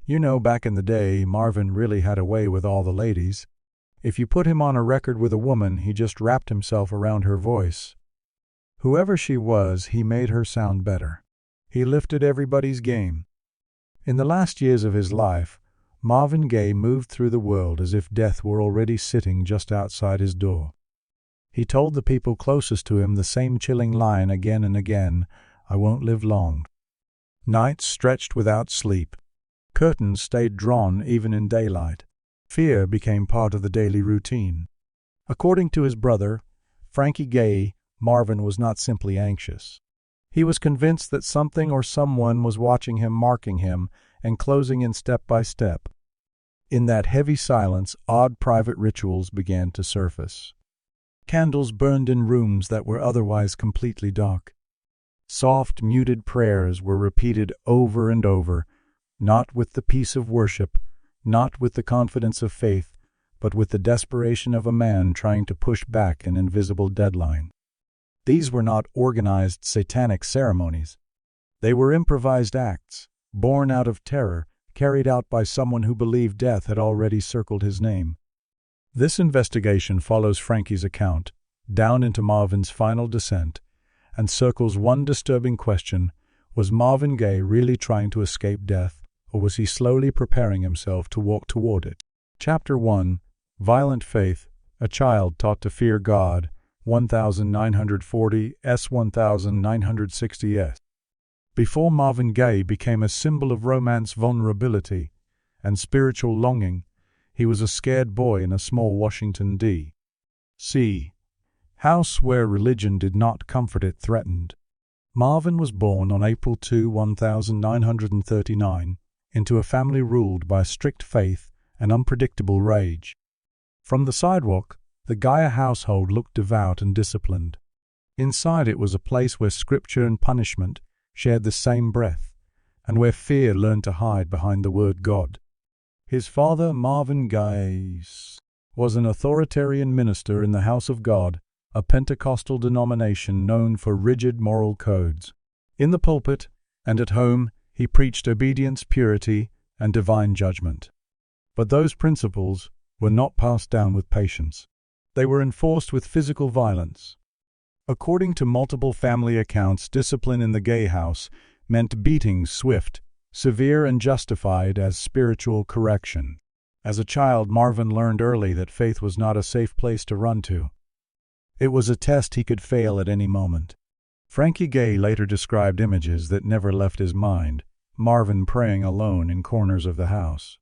You know, back in the day, Marvin really had a way with all the ladies. If you put him on a record with a woman, he just wrapped himself around her voice. Whoever she was, he made her sound better. He lifted everybody's game. In the last years of his life, Marvin Gaye moved through the world as if death were already sitting just outside his door. He told the people closest to him the same chilling line again and again, "I won't live long." Nights stretched without sleep. Curtains stayed drawn even in daylight. Fear became part of the daily routine. According to his brother, Frankie Gaye, Marvin was not simply anxious. He was convinced that something or someone was watching him, marking him, and closing in step by step. In that heavy silence, odd private rituals began to surface. Candles burned in rooms that were otherwise completely dark. Soft, muted prayers were repeated over and over, not with the peace of worship, not with the confidence of faith, but with the desperation of a man trying to push back an invisible deadline. These were not organized satanic ceremonies. They were improvised acts, born out of terror, carried out by someone who believed death had already circled his name. This investigation follows Frankie's account, down into Marvin's final descent, and circles one disturbing question: was Marvin Gaye really trying to escape death, or was he slowly preparing himself to walk toward it? Chapter 1. Violent Faith, a Child Taught to Fear God, 1940 s. 1960 s. Before Marvin Gaye became a symbol of romance, vulnerability, and spiritual longing, he was a scared boy in a small Washington, D.C. house where religion did not comfort, it threatened. Marvin was born on April 2, 1939, into a family ruled by strict faith and unpredictable rage. From the sidewalk, the Gaye household looked devout and disciplined. Inside it was a place where scripture and punishment shared the same breath, and where fear learned to hide behind the word God. His father, Marvin Gaye, was an authoritarian minister in the House of God, a Pentecostal denomination known for rigid moral codes. In the pulpit and at home, he preached obedience, purity, and divine judgment. But those principles were not passed down with patience. They were enforced with physical violence. According to multiple family accounts, discipline in the Gaye house meant beatings, swift, severe, and justified as spiritual correction. As a child, Marvin learned early that faith was not a safe place to run to. It was a test he could fail at any moment. Frankie Gaye later described images that never left his mind: Marvin praying alone in corners of the house,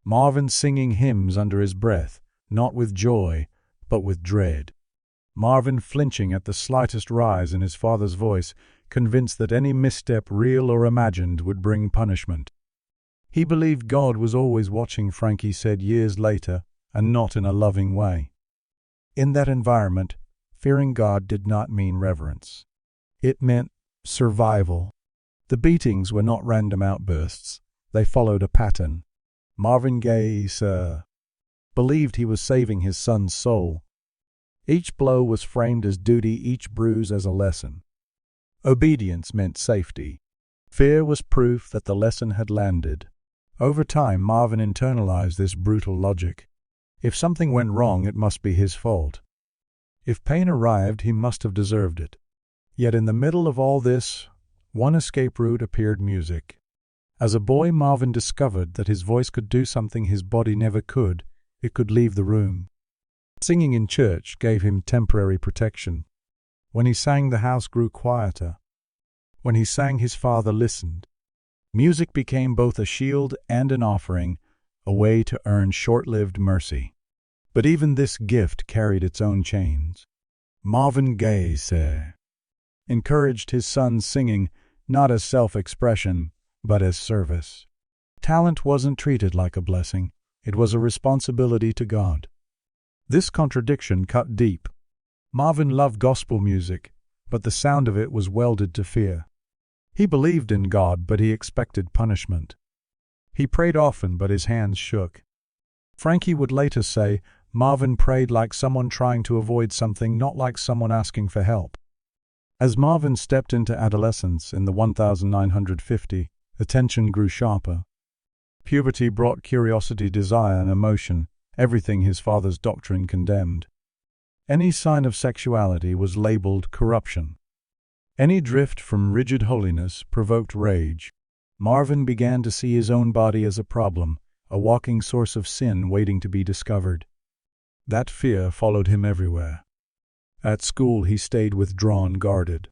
Marvin singing hymns under his breath, not with joy, but with dread, Marvin flinching at the slightest rise in his father's voice, convinced that any misstep, real or imagined, would bring punishment. He believed God was always watching, Frankie said years later, and not in a loving way. In that environment, fearing God did not mean reverence. It meant survival. The beatings were not random outbursts. They followed a pattern. Marvin Gaye Sr. believed he was saving his son's soul. Each blow was framed as duty, each bruise as a lesson. Obedience meant safety. Fear was proof that the lesson had landed. Over time, Marvin internalized this brutal logic. If something went wrong, it must be his fault. If pain arrived, he must have deserved it. Yet in the middle of all this, one escape route appeared: music. As a boy, Marvin discovered that his voice could do something his body never could. It could leave the room. Singing in church gave him temporary protection. When he sang, the house grew quieter. When he sang, his father listened. Music became both a shield and an offering, a way to earn short-lived mercy. But even this gift carried its own chains. Marvin Gaye Sr. encouraged his son's singing not as self-expression, but as service. Talent wasn't treated like a blessing. It was a responsibility to God. This contradiction cut deep. Marvin loved gospel music, but the sound of it was welded to fear. He believed in God, but he expected punishment. He prayed often, but his hands shook. Frankie would later say, Marvin prayed like someone trying to avoid something, not like someone asking for help. As Marvin stepped into adolescence in the 1950, the tension grew sharper. Puberty brought curiosity, desire, and emotion, everything his father's doctrine condemned. Any sign of sexuality was labeled corruption. Any drift from rigid holiness provoked rage. Marvin began to see his own body as a problem, a walking source of sin waiting to be discovered. That fear followed him everywhere. At school he stayed withdrawn, guarded.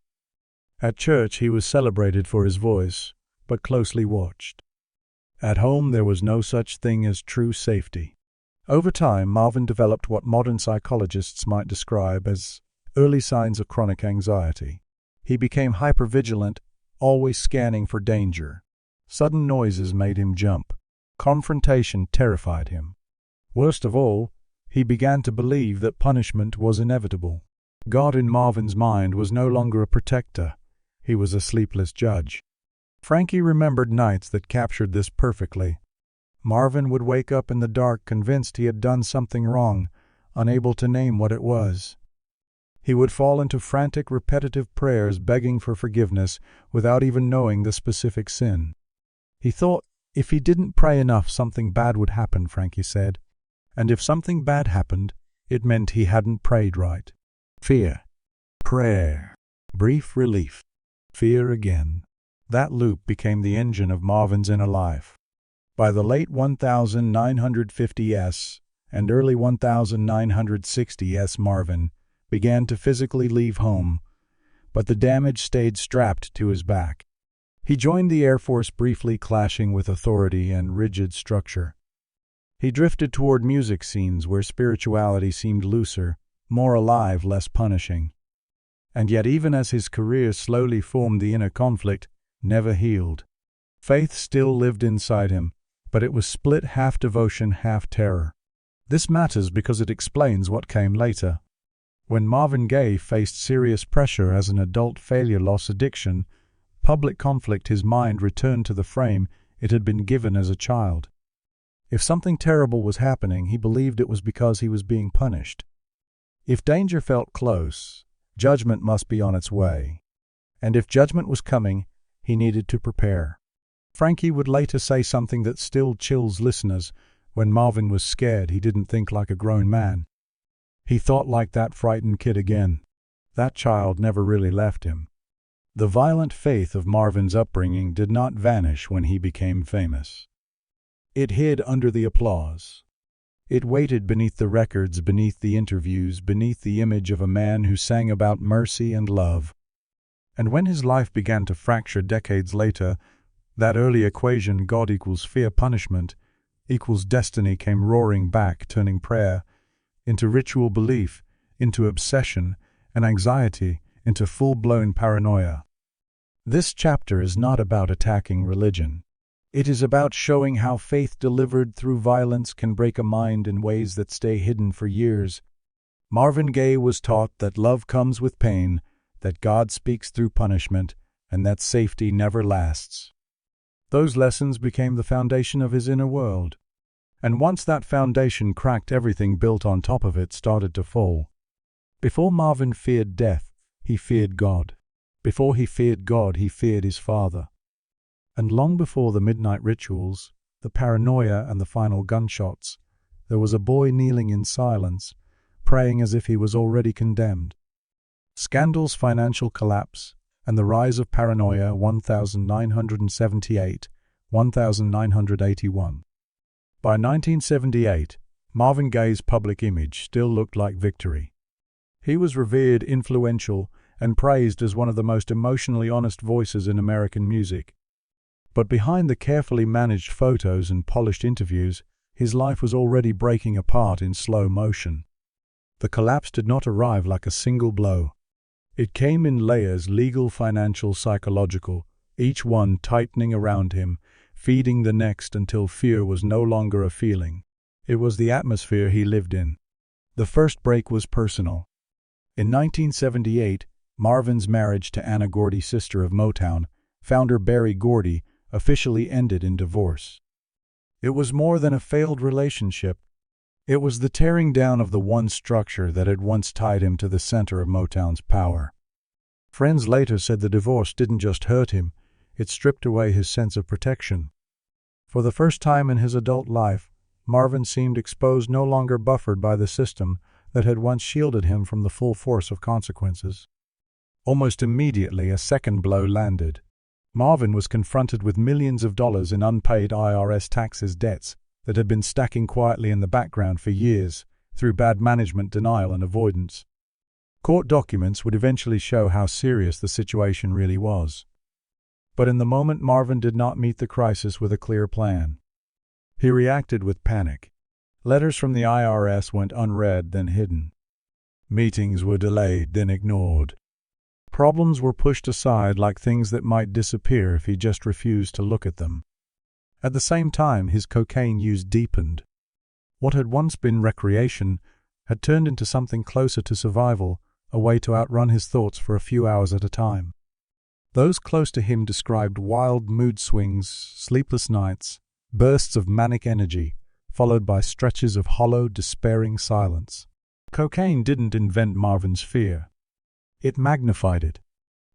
At church he was celebrated for his voice, but closely watched. At home there was no such thing as true safety. Over time, Marvin developed what modern psychologists might describe as early signs of chronic anxiety. He became hypervigilant, always scanning for danger. Sudden noises made him jump. Confrontation terrified him. Worst of all, he began to believe that punishment was inevitable. God in Marvin's mind was no longer a protector. He was a sleepless judge. Frankie remembered nights that captured this perfectly. Marvin would wake up in the dark convinced he had done something wrong, unable to name what it was. He would fall into frantic, repetitive prayers begging for forgiveness without even knowing the specific sin. He thought if he didn't pray enough, something bad would happen, Frankie said. And if something bad happened, it meant he hadn't prayed right. Fear. Prayer. Brief relief. Fear again. That loop became the engine of Marvin's inner life. By the late 1950s and early 1960s, Marvin began to physically leave home, but the damage stayed strapped to his back. He joined the Air Force briefly, clashing with authority and rigid structure. He drifted toward music scenes where spirituality seemed looser, more alive, less punishing. And yet, even as his career slowly formed, the inner conflict never healed. Faith still lived inside him, but it was split, half devotion, half terror. This matters because it explains what came later. When Marvin Gaye faced serious pressure as an adult, failure, loss, addiction, public conflict, his mind returned to the frame it had been given as a child. If something terrible was happening, he believed it was because he was being punished. If danger felt close, judgment must be on its way. And if judgment was coming, he needed to prepare. Frankie would later say something that still chills listeners. When Marvin was scared, he didn't think like a grown man. He thought like that frightened kid again. That child never really left him. The violent faith of Marvin's upbringing did not vanish when he became famous. It hid under the applause. It waited beneath the records, beneath the interviews, beneath the image of a man who sang about mercy and love. And when his life began to fracture decades later, that early equation, God equals fear, punishment equals destiny, came roaring back, turning prayer into ritual belief, into obsession, and anxiety into full-blown paranoia. This chapter is not about attacking religion. It is about showing how faith delivered through violence can break a mind in ways that stay hidden for years. Marvin Gaye was taught that love comes with pain, that God speaks through punishment, and that safety never lasts. Those lessons became the foundation of his inner world. And once that foundation cracked, everything built on top of it started to fall. Before Marvin feared death, he feared God. Before he feared God, he feared his father. And long before the midnight rituals, the paranoia, and the final gunshots, there was a boy kneeling in silence, praying as if he was already condemned. Scandals, financial collapse, and the rise of paranoia, 1978, 1981. By 1978, Marvin Gaye's public image still looked like victory. He was revered, influential, and praised as one of the most emotionally honest voices in American music. But behind the carefully managed photos and polished interviews, his life was already breaking apart in slow motion. The collapse did not arrive like a single blow. It came in layers, legal, financial, psychological, each one tightening around him, feeding the next until fear was no longer a feeling. It was the atmosphere he lived in. The first break was personal. In 1978, Marvin's marriage to Anna Gordy, sister of Motown, founder Berry Gordy, officially ended in divorce. It was more than a failed relationship. It was the tearing down of the one structure that had once tied him to the center of Motown's power. Friends later said the divorce didn't just hurt him, it stripped away his sense of protection. For the first time in his adult life, Marvin seemed exposed, no longer buffered by the system that had once shielded him from the full force of consequences. Almost immediately, a second blow landed. Marvin was confronted with millions of dollars in unpaid IRS taxes debts that had been stacking quietly in the background for years through bad management, denial, and avoidance. Court documents would eventually show how serious the situation really was. But in the moment, Marvin did not meet the crisis with a clear plan. He reacted with panic. Letters from the IRS went unread, then hidden. Meetings were delayed, then ignored. Problems were pushed aside like things that might disappear if he just refused to look at them. At the same time, his cocaine use deepened. What had once been recreation had turned into something closer to survival, a way to outrun his thoughts for a few hours at a time. Those close to him described wild mood swings, sleepless nights, bursts of manic energy, followed by stretches of hollow, despairing silence. Cocaine didn't invent Marvin's fear. It magnified it.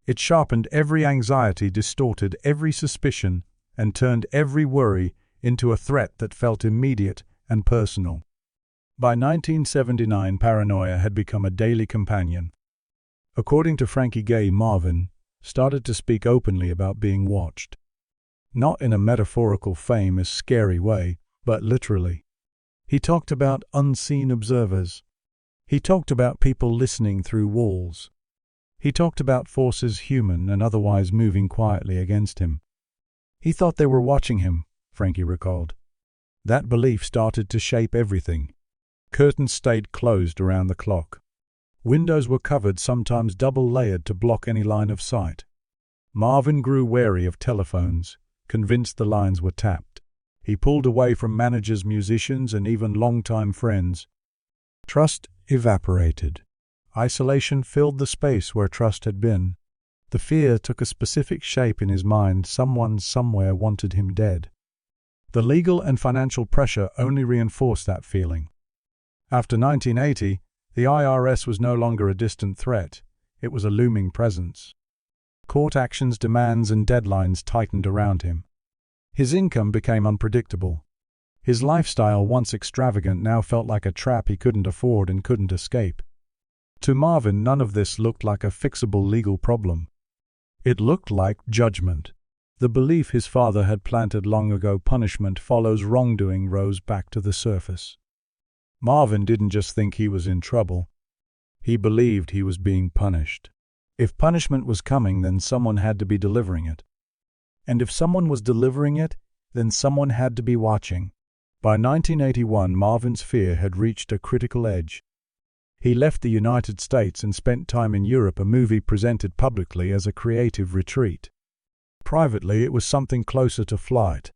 It sharpened every anxiety, distorted every suspicion, and turned every worry into a threat that felt immediate and personal. By 1979, paranoia had become a daily companion. According to Frankie Gaye, Marvin started to speak openly about being watched. Not in a metaphorical, famous, scary way, but literally. He talked about unseen observers. He talked about people listening through walls. He talked about forces human and otherwise moving quietly against him. He thought they were watching him, Frankie recalled. That belief started to shape everything. Curtains stayed closed around the clock. Windows were covered, sometimes double-layered, to block any line of sight. Marvin grew wary of telephones, convinced the lines were tapped. He pulled away from managers, musicians, and even longtime friends. Trust evaporated. Isolation filled the space where trust had been. The fear took a specific shape in his mind. Someone somewhere wanted him dead. The legal and financial pressure only reinforced that feeling. After 1980, the IRS was no longer a distant threat. It was a looming presence. Court actions, demands, and deadlines tightened around him. His income became unpredictable. His lifestyle, once extravagant, now felt like a trap he couldn't afford and couldn't escape. To Marvin, none of this looked like a fixable legal problem. It looked like judgment. The belief his father had planted long ago, punishment follows wrongdoing, rose back to the surface. Marvin didn't just think he was in trouble. He believed he was being punished. If punishment was coming, then someone had to be delivering it. And if someone was delivering it, then someone had to be watching. By 1981, Marvin's fear had reached a critical edge. He left the United States and spent time in Europe, a movie presented publicly as a creative retreat. Privately, it was something closer to flight.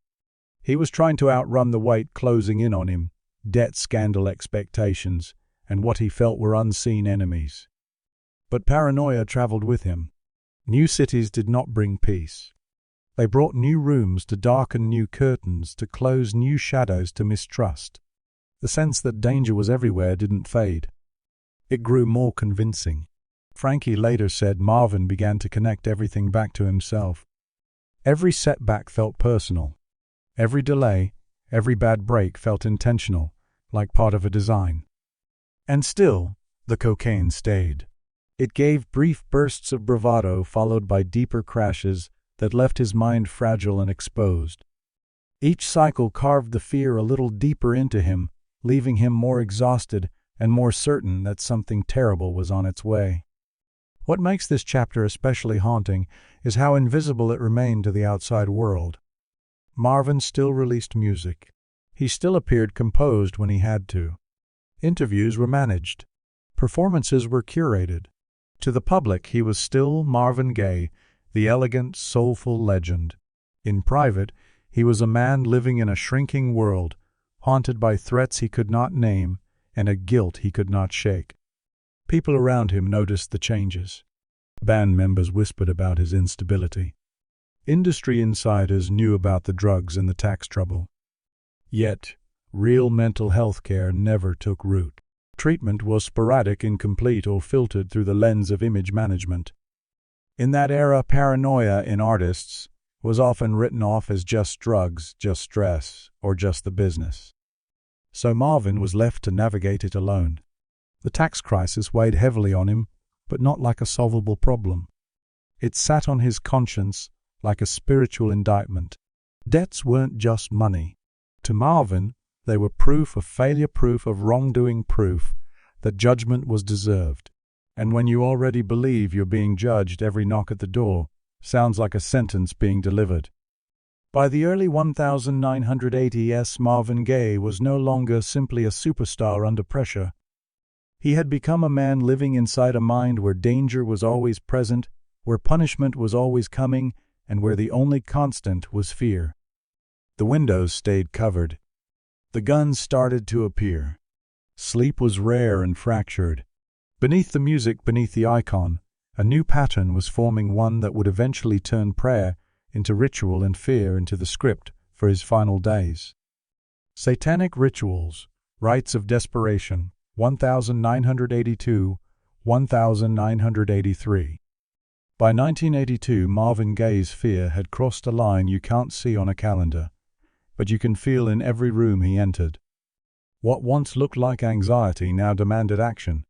He was trying to outrun the weight closing in on him, debt, scandal, expectations, and what he felt were unseen enemies. But paranoia traveled with him. New cities did not bring peace. They brought new rooms to darken, new curtains to close, new shadows to mistrust. The sense that danger was everywhere didn't fade. It grew more convincing. Frankie later said Marvin began to connect everything back to himself. Every setback felt personal. Every delay, every bad break felt intentional, like part of a design. And still, the cocaine stayed. It gave brief bursts of bravado followed by deeper crashes that left his mind fragile and exposed. Each cycle carved the fear a little deeper into him, leaving him more exhausted and more certain that something terrible was on its way. What makes this chapter especially haunting is how invisible it remained to the outside world. Marvin still released music. He still appeared composed when he had to. Interviews were managed. Performances were curated. To the public, he was still Marvin Gaye, the elegant, soulful legend. In private, he was a man living in a shrinking world, haunted by threats he could not name and a guilt he could not shake. People around him noticed the changes. Band members whispered about his instability. Industry insiders knew about the drugs and the tax trouble. Yet, real mental health care never took root. Treatment was sporadic, incomplete, or filtered through the lens of image management. In that era, paranoia in artists was often written off as just drugs, just stress, or just the business. So Marvin was left to navigate it alone. The tax crisis weighed heavily on him, but not like a solvable problem. It sat on his conscience like a spiritual indictment. Debts weren't just money. To Marvin, they were proof of failure, proof of wrongdoing, proof that judgment was deserved. And when you already believe you're being judged, every knock at the door sounds like a sentence being delivered. By the early 1980s, Marvin Gaye was no longer simply a superstar under pressure. He had become a man living inside a mind where danger was always present, where punishment was always coming, and where the only constant was fear. The windows stayed covered. The guns started to appear. Sleep was rare and fractured. Beneath the music, beneath the icon, a new pattern was forming, one that would eventually turn prayer into ritual and fear into the script for his final days. Satanic rituals, rites of desperation, 1982, 1983. By 1982, Marvin Gaye's fear had crossed a line you can't see on a calendar, but you can feel in every room he entered. What once looked like anxiety now demanded action.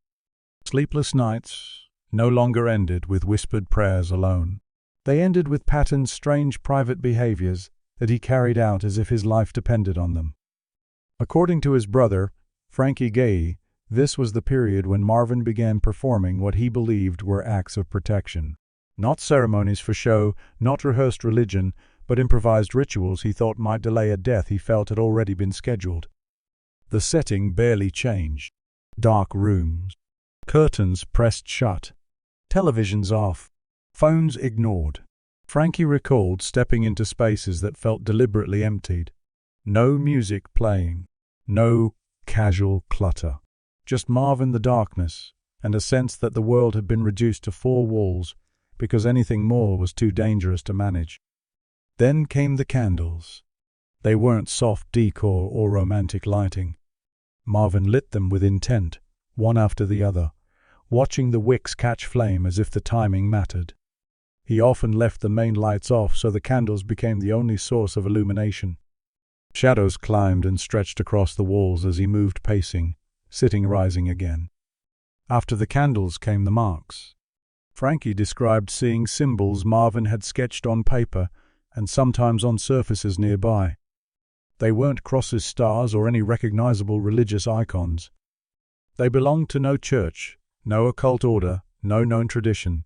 Sleepless nights no longer ended with whispered prayers alone. They ended with Patton's strange private behaviors that he carried out as if his life depended on them. According to his brother, Frankie Gaye, this was the period when Marvin began performing what he believed were acts of protection. Not ceremonies for show, not rehearsed religion, but improvised rituals he thought might delay a death he felt had already been scheduled. The setting barely changed. Dark rooms. Curtains pressed shut. Televisions off. Phones ignored. Frankie recalled stepping into spaces that felt deliberately emptied. No music playing. No casual clutter. Just Marvin, the darkness, and a sense that the world had been reduced to four walls because anything more was too dangerous to manage. Then came the candles. They weren't soft decor or romantic lighting. Marvin lit them with intent, one after the other, watching the wicks catch flame as if the timing mattered. He often left the main lights off so the candles became the only source of illumination. Shadows climbed and stretched across the walls as he moved, pacing, sitting, rising again. After the candles came the marks. Frankie described seeing symbols Marvin had sketched on paper and sometimes on surfaces nearby. They weren't crosses, stars, or any recognizable religious icons. They belonged to no church, no occult order, no known tradition.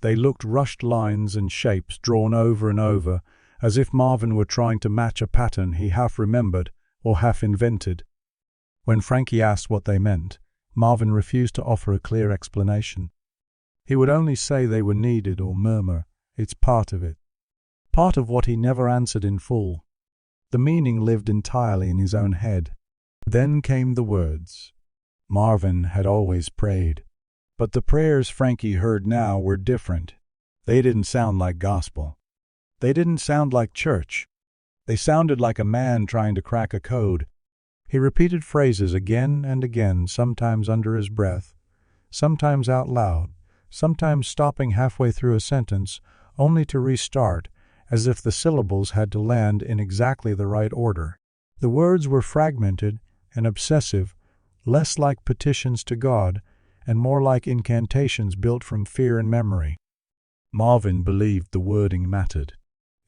They looked rushed lines and shapes drawn over and over, as if Marvin were trying to match a pattern he half remembered or half invented. When Frankie asked what they meant, Marvin refused to offer a clear explanation. He would only say they were needed or murmur, "It's part of it." Part of what he never answered in full. The meaning lived entirely in his own head. Then came the words. Marvin had always prayed. But the prayers Frankie heard now were different. They didn't sound like gospel. They didn't sound like church. They sounded like a man trying to crack a code. He repeated phrases again and again, sometimes under his breath, sometimes out loud, sometimes stopping halfway through a sentence, only to restart, as if the syllables had to land in exactly the right order. The words were fragmented and obsessive, less like petitions to God and more like incantations built from fear and memory. Marvin believed the wording mattered.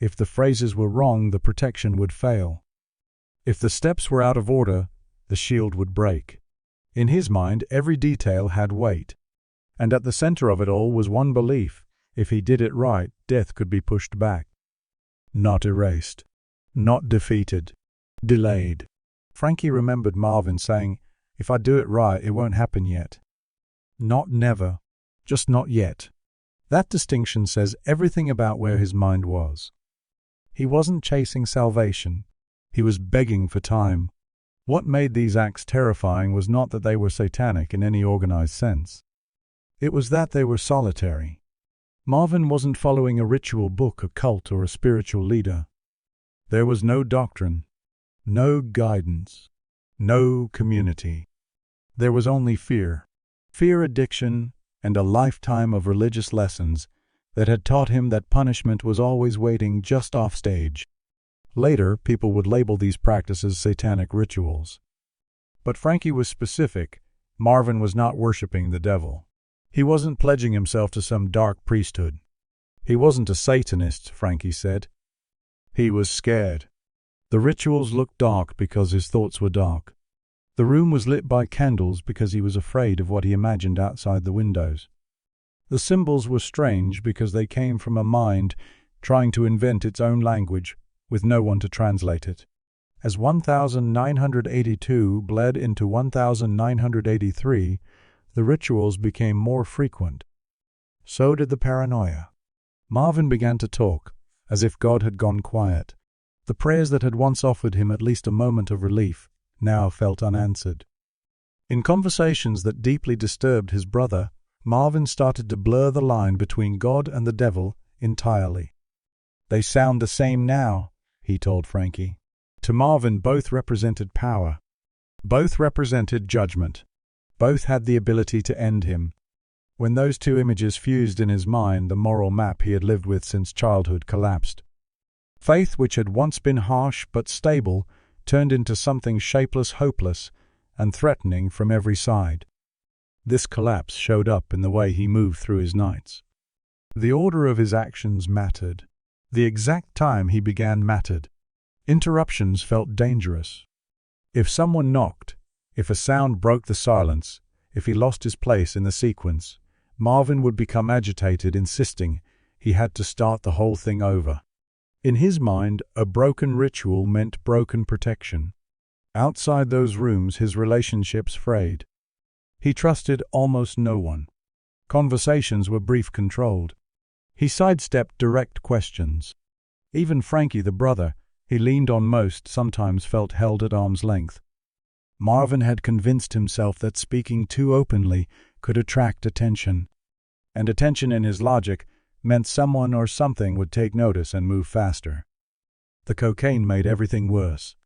If the phrases were wrong, the protection would fail. If the steps were out of order, the shield would break. In his mind, every detail had weight. And at the center of it all was one belief: if he did it right, death could be pushed back. Not erased. Not defeated. Delayed. Frankie remembered Marvin saying, "If I do it right, it won't happen yet." Not never. Just not yet. That distinction says everything about where his mind was. He wasn't chasing salvation. He was begging for time. What made these acts terrifying was not that they were satanic in any organized sense. It was that they were solitary. Marvin wasn't following a ritual book, a cult, or a spiritual leader. There was no doctrine, no guidance, no community. There was only fear. Fear, addiction, and a lifetime of religious lessons that had taught him that punishment was always waiting just off stage. Later, people would label these practices satanic rituals. But Frankie was specific. Marvin was not worshiping the devil. He wasn't pledging himself to some dark priesthood. He wasn't a Satanist, Frankie said. He was scared. The rituals looked dark because his thoughts were dark. The room was lit by candles because he was afraid of what he imagined outside the windows. The symbols were strange because they came from a mind trying to invent its own language with no one to translate it. As 1982 bled into 1983, the rituals became more frequent. So did the paranoia. Marvin began to talk, as if God had gone quiet. The prayers that had once offered him at least a moment of relief now felt unanswered. In conversations that deeply disturbed his brother, Marvin started to blur the line between God and the devil entirely. "They sound the same now," he told Frankie. To Marvin, both represented power. Both represented judgment. Both had the ability to end him. When those two images fused in his mind, the moral map he had lived with since childhood collapsed. Faith, which had once been harsh but stable, turned into something shapeless, hopeless, and threatening from every side. This collapse showed up in the way he moved through his nights. The order of his actions mattered. The exact time he began mattered. Interruptions felt dangerous. If someone knocked, if a sound broke the silence, if he lost his place in the sequence, Marvin would become agitated, insisting he had to start the whole thing over. In his mind, a broken ritual meant broken protection. Outside those rooms, his relationships frayed. He trusted almost no one. Conversations were brief, controlled. He sidestepped direct questions. Even Frankie, the brother he leaned on most, sometimes felt held at arm's length. Marvin had convinced himself that speaking too openly could attract attention. And attention, in his logic, meant someone or something would take notice and move faster. The cocaine made everything worse.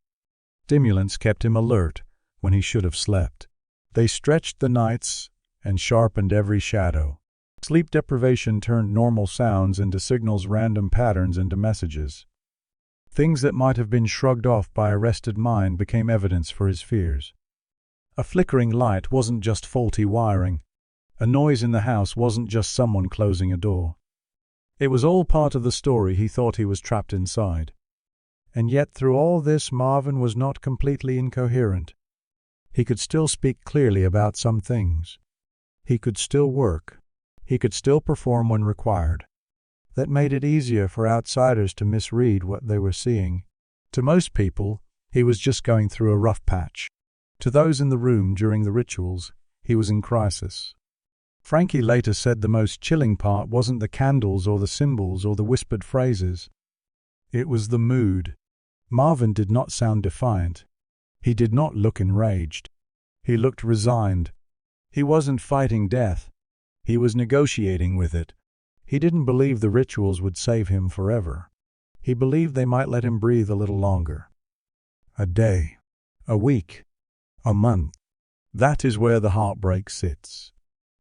Stimulants kept him alert when he should have slept. They stretched the nights and sharpened every shadow. Sleep deprivation turned normal sounds into signals, random patterns into messages. Things that might have been shrugged off by a rested mind became evidence for his fears. A flickering light wasn't just faulty wiring. A noise in the house wasn't just someone closing a door. It was all part of the story he thought he was trapped inside. And yet through all this, Marvin was not completely incoherent. He could still speak clearly about some things. He could still work. He could still perform when required. That made it easier for outsiders to misread what they were seeing. To most people, he was just going through a rough patch. To those in the room during the rituals, he was in crisis. Frankie later said the most chilling part wasn't the candles or the symbols or the whispered phrases. It was the mood. Marvin did not sound defiant. He did not look enraged. He looked resigned. He wasn't fighting death. He was negotiating with it. He didn't believe the rituals would save him forever. He believed they might let him breathe a little longer. A day, a week, a month. That is where the heartbreak sits.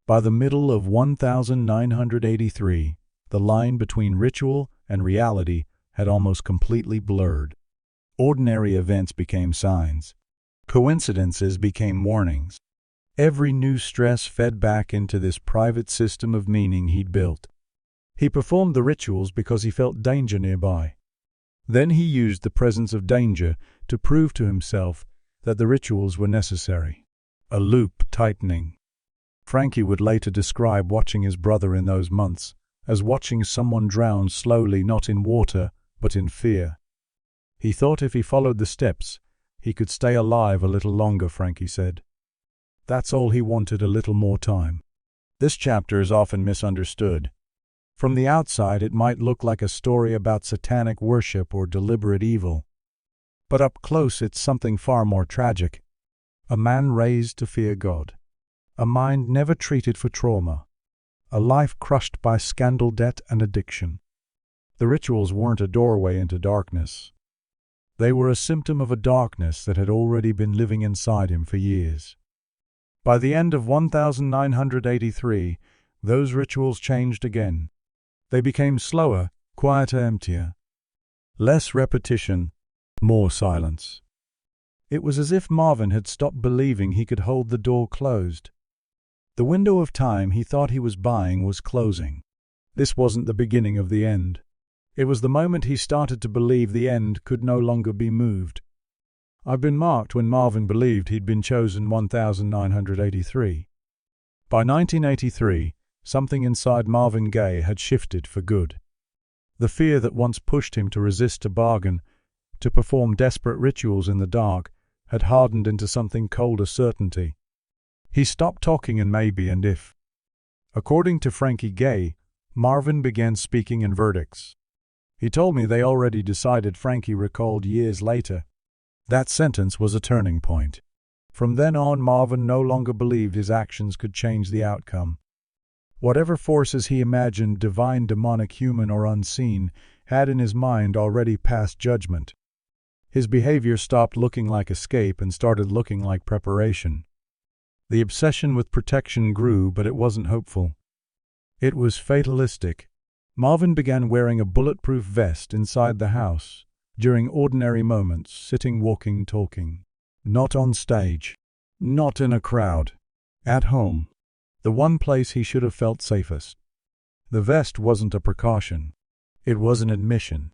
By the middle of 1983, the line between ritual and reality had almost completely blurred. Ordinary events became signs. Coincidences became warnings. Every new stress fed back into this private system of meaning he'd built. He performed the rituals because he felt danger nearby. Then he used the presence of danger to prove to himself that the rituals were necessary. A loop tightening. Frankie would later describe watching his brother in those months as watching someone drown slowly, not in water, but in fear. He thought if he followed the steps, he could stay alive a little longer, Frankie said. That's all he wanted, a little more time. This chapter is often misunderstood. From the outside, it might look like a story about satanic worship or deliberate evil. But up close, it's something far more tragic. A man raised to fear God. A mind never treated for trauma. A life crushed by scandal, debt, and addiction. The rituals weren't a doorway into darkness. They were a symptom of a darkness that had already been living inside him for years. By the end of 1983, those rituals changed again. They became slower, quieter, emptier. Less repetition, more silence. It was as if Marvin had stopped believing he could hold the door closed. The window of time he thought he was buying was closing. This wasn't the beginning of the end. It was the moment he started to believe the end could no longer be moved. I've been marked when Marvin believed he'd been chosen 1983. By 1983, something inside Marvin Gaye had shifted for good. The fear that once pushed him to resist a bargain, to perform desperate rituals in the dark, had hardened into something colder certainty. He stopped talking in maybe and if. According to Frankie Gaye, Marvin began speaking in verdicts. He told me they already decided. Frankie recalled years later. That sentence was a turning point. From then on, Marvin no longer believed his actions could change the outcome. Whatever forces he imagined, divine, demonic, human, or unseen, had in his mind already passed judgment. His behavior stopped looking like escape and started looking like preparation. The obsession with protection grew, but it wasn't hopeful. It was fatalistic. Marvin began wearing a bulletproof vest inside the house, during ordinary moments, sitting, walking, talking. Not on stage. Not in a crowd. At home. The one place he should have felt safest. The vest wasn't a precaution. It was an admission.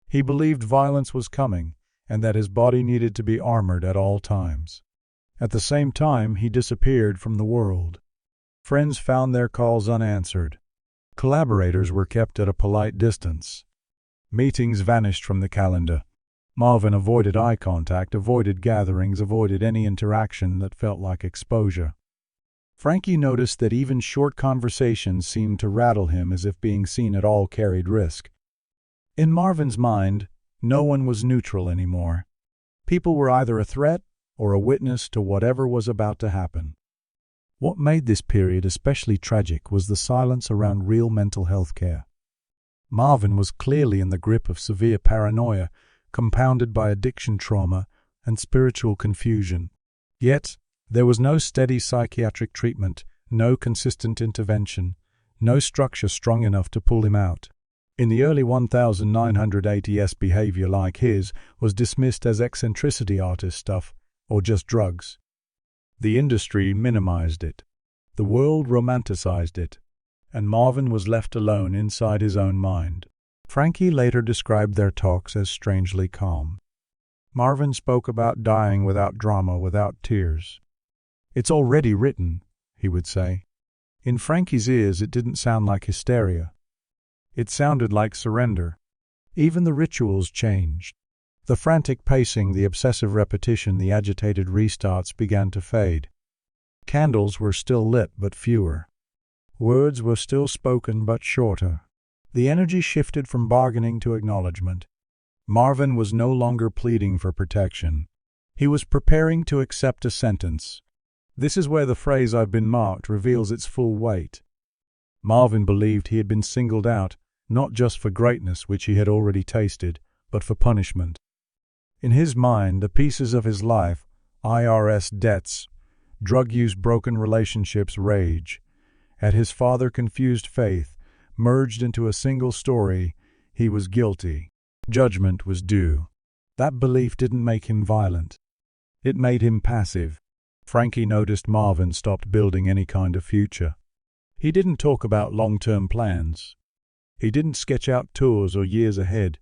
He believed violence was coming, and that his body needed to be armored at all times. At the same time, he disappeared from the world. Friends found their calls unanswered. Collaborators were kept at a polite distance. Meetings vanished from the calendar. Marvin avoided eye contact, avoided gatherings, avoided any interaction that felt like exposure. Frankie noticed that even short conversations seemed to rattle him, as if being seen at all carried risk. In Marvin's mind, no one was neutral anymore. People were either a threat or a witness to whatever was about to happen. What made this period especially tragic was the silence around real mental health care. Marvin was clearly in the grip of severe paranoia, compounded by addiction trauma and spiritual confusion. Yet, there was no steady psychiatric treatment, no consistent intervention, no structure strong enough to pull him out. In the early 1980s, behavior like his was dismissed as eccentricity, artist stuff, or just drugs. The industry minimized it. The world romanticized it. And Marvin was left alone inside his own mind. Frankie later described their talks as strangely calm. Marvin spoke about dying without drama, without tears. "It's already written," he would say. In Frankie's ears, it didn't sound like hysteria. It sounded like surrender. Even the rituals changed. The frantic pacing, the obsessive repetition, the agitated restarts began to fade. Candles were still lit, but fewer. Words were still spoken, but shorter. The energy shifted from bargaining to acknowledgement. Marvin was no longer pleading for protection. He was preparing to accept a sentence. This is where the phrase "I've been marked" reveals its full weight. Marvin believed he had been singled out, not just for greatness, which he had already tasted, but for punishment. In his mind, the pieces of his life, IRS debts, drug use, broken relationships, rage, at his father, confused faith, merged into a single story. He was guilty. Judgment was due. That belief didn't make him violent. It made him passive. Frankie noticed Marvin stopped building any kind of future. He didn't talk about long-term plans. He didn't sketch out tours or years ahead.